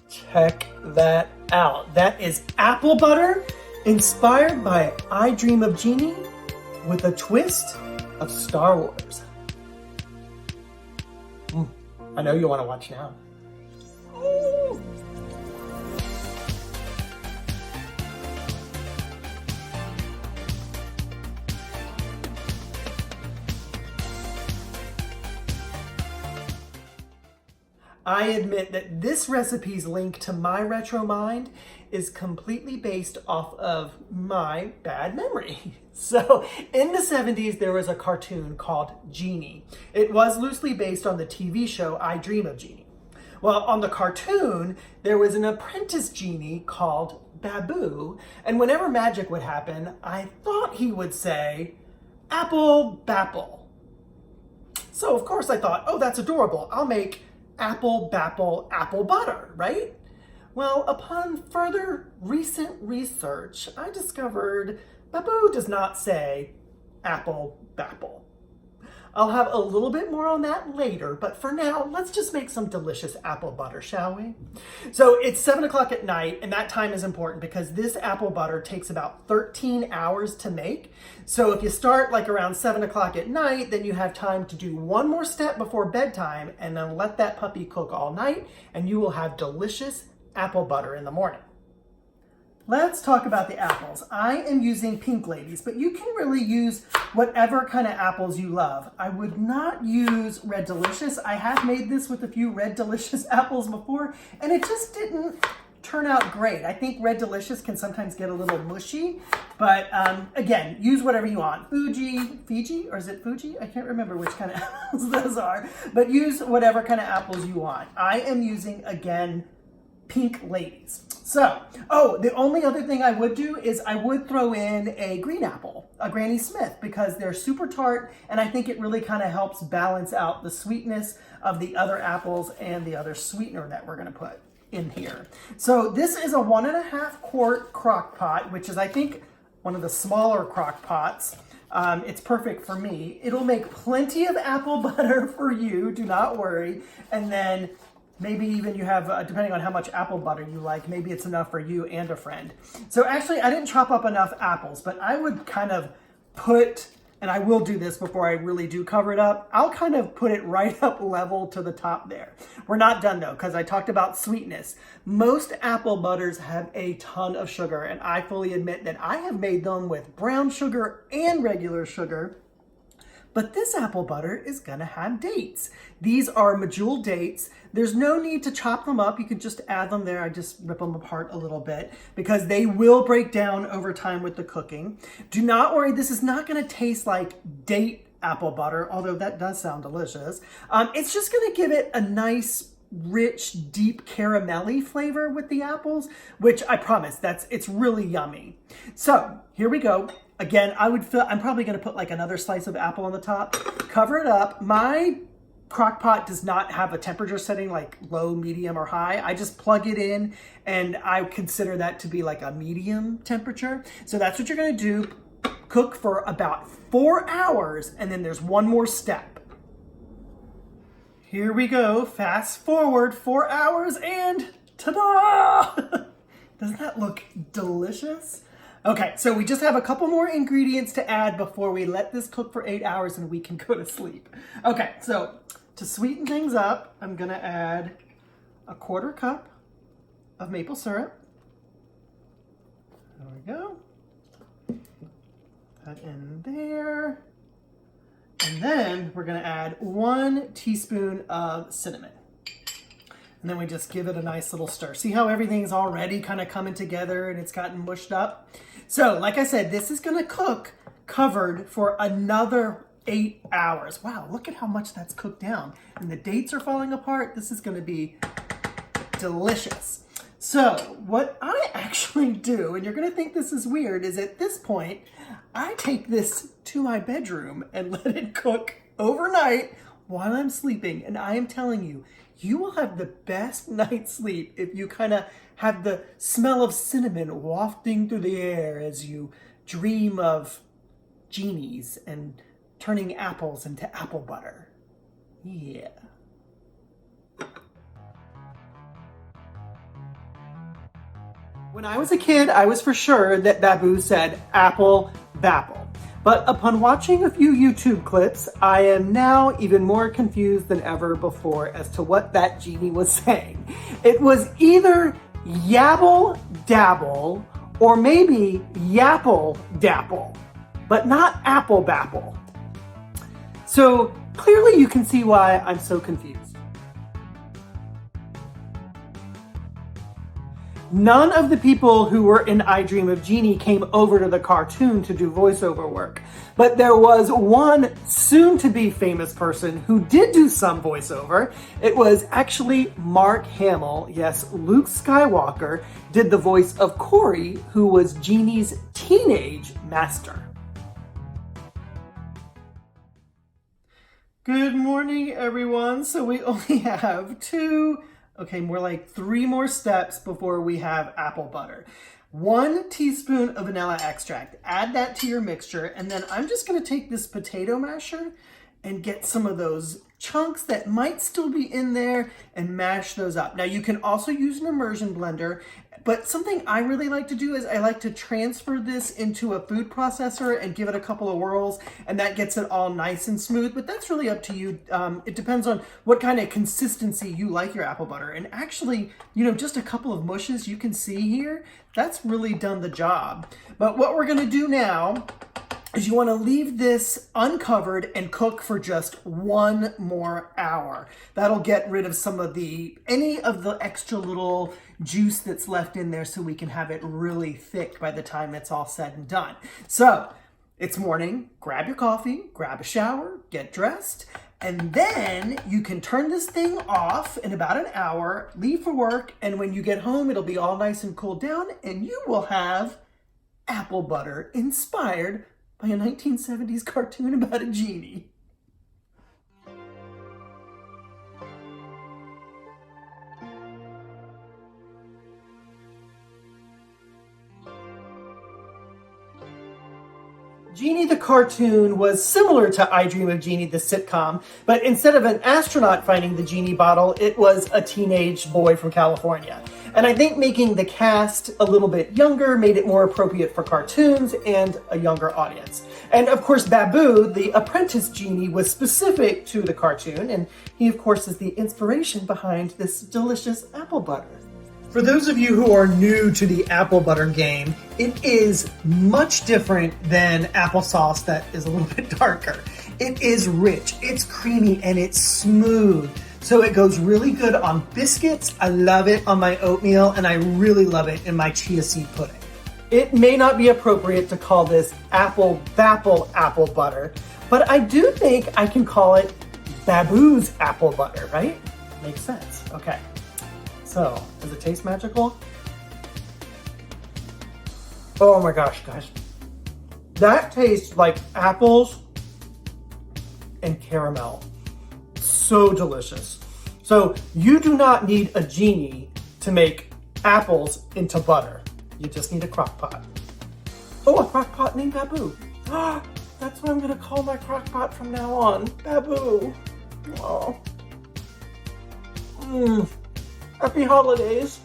Check that out. That is apple butter inspired by I Dream of Jeannie with a twist of Star Wars. I know you want to watch now. Ooh. I admit that this recipe's link to my retro mind is completely based off of my bad memory. So in the 70s, there was a cartoon called Genie. It was loosely based on the TV show I Dream of Jeannie. Well, on the cartoon, there was an apprentice genie called Babu, and whenever magic would happen, I thought he would say, "Apple Bapple." So of course I thought, oh, that's adorable. I'll make apple bapple apple butter, right? Well, upon further recent research, I discovered Babu does not say apple bapple. I'll have a little bit more on that later, but for now, let's just make some delicious apple butter, shall we? So it's 7 o'clock at night, and that time is important because this apple butter takes about 13 hours to make. So if you start like around 7 o'clock at night, then you have time to do one more step before bedtime and then let that puppy cook all night, and you will have delicious apple butter in the morning. Let's talk about the apples. I am using Pink Ladies, but you can really use whatever kind of apples you love. I would not use Red Delicious. I have made this with a few Red Delicious apples before, and it just didn't turn out great. I think Red Delicious can sometimes get a little mushy, but again, use whatever you want. Fiji, or is it Fuji? I can't remember which kind of apples those are, but use whatever kind of apples you want. I am using, again, Pink Ladies. So, the only other thing I would do is I would throw in a green apple, a Granny Smith, because they're super tart, and I think it really kind of helps balance out the sweetness of the other apples and the other sweetener that we're going to put in here. So this is a 1.5 quart crock-pot, which is, I think, one of the smaller crock-pots. It's perfect for me. It'll make plenty of apple butter for you, do not worry. And then maybe even you have, depending on how much apple butter you like, maybe it's enough for you and a friend. So actually, I didn't chop up enough apples, but I would kind of put, and I will do this before I really do cover it up, I'll kind of put it right up level to the top there. We're not done though, because I talked about sweetness. Most apple butters have a ton of sugar, and I fully admit that I have made them with brown sugar and regular sugar. But this apple butter is gonna have dates. These are medjool dates. There's no need to chop them up. You can just add them there. I just rip them apart a little bit because they will break down over time with the cooking. Do not worry, this is not gonna taste like date apple butter, although that does sound delicious. It's just gonna give it a nice, rich, deep caramelly flavor with the apples, which I promise it's really yummy. So here we go. Again, I'm probably going to put like another slice of apple on the top, cover it up. My crock-pot does not have a temperature setting like low, medium, or high. I just plug it in, and I consider that to be like a medium temperature. So that's what you're going to do. Cook for about 4 hours, and then there's one more step. Here we go. Fast forward 4 hours, and ta-da! Doesn't that look delicious? Okay, so we just have a couple more ingredients to add before we let this cook for 8 hours and we can go to sleep. Okay, so to sweeten things up, I'm gonna add a 1/4 cup of maple syrup. There we go. That in there. And then we're gonna add 1 teaspoon of cinnamon. And then we just give it a nice little stir. See how everything's already kind of coming together and it's gotten mushed up? So, like I said, this is gonna cook covered for another 8 hours. Wow, look at how much that's cooked down. And the dates are falling apart. This is gonna be delicious. So, what I actually do, and you're gonna think this is weird, is at this point, I take this to my bedroom and let it cook overnight while I'm sleeping. And I am telling you, you will have the best night's sleep if you kind of have the smell of cinnamon wafting through the air as you dream of genies and turning apples into apple butter. Yeah. When I was a kid, I was for sure that Babu said apple, bapple. But upon watching a few YouTube clips, I am now even more confused than ever before as to what that genie was saying. It was either yabble dabble or maybe yapple dapple, but not apple bapple. So clearly you can see why I'm so confused. None of the people who were in I Dream of Jeannie came over to the cartoon to do voiceover work, but there was one soon-to-be famous person who did do some voiceover. It was actually Mark Hamill. Yes, Luke Skywalker did the voice of Corey, who was Jeannie's teenage master. Good morning, everyone. So we only have more like 3 more steps before we have apple butter. 1 teaspoon of vanilla extract. Add that to your mixture, and then I'm just going to take this potato masher and get some of those chunks that might still be in there and mash those up. Now you can also use an immersion blender, but something I really like to do is I like to transfer this into a food processor and give it a couple of whirls, and that gets it all nice and smooth, but that's really up to you. It depends on what kind of consistency you like your apple butter. And actually, just a couple of mushes you can see here, that's really done the job. But what we're gonna do now is you want to leave this uncovered and cook for just 1 more hour. That'll get rid of any of the extra little juice that's left in there so we can have it really thick by the time it's all said and done. So it's morning, grab your coffee, grab a shower, get dressed, and then you can turn this thing off in about an hour, leave for work, and when you get home, it'll be all nice and cooled down, and you will have apple butter inspired by a 1970s cartoon about a genie. Jeannie the cartoon was similar to I Dream of Jeannie the sitcom, but instead of an astronaut finding the genie bottle, it was a teenage boy from California. And I think making the cast a little bit younger made it more appropriate for cartoons and a younger audience. And of course, Babu, the apprentice genie, was specific to the cartoon, and he of course is the inspiration behind this delicious apple butter. For those of you who are new to the apple butter game, it is much different than applesauce that is a little bit darker. It is rich, it's creamy, and it's smooth. So it goes really good on biscuits. I love it on my oatmeal, and I really love it in my chia seed pudding. It may not be appropriate to call this apple bapple apple butter, but I do think I can call it Babu's apple butter, right? Makes sense. Okay. So, does it taste magical? Oh my gosh, guys. That tastes like apples and caramel. So delicious. So, you do not need a genie to make apples into butter. You just need a crock-pot. Oh, a crock-pot named Babu. That's what I'm gonna call my crock-pot from now on. Babu. Oh. Happy holidays.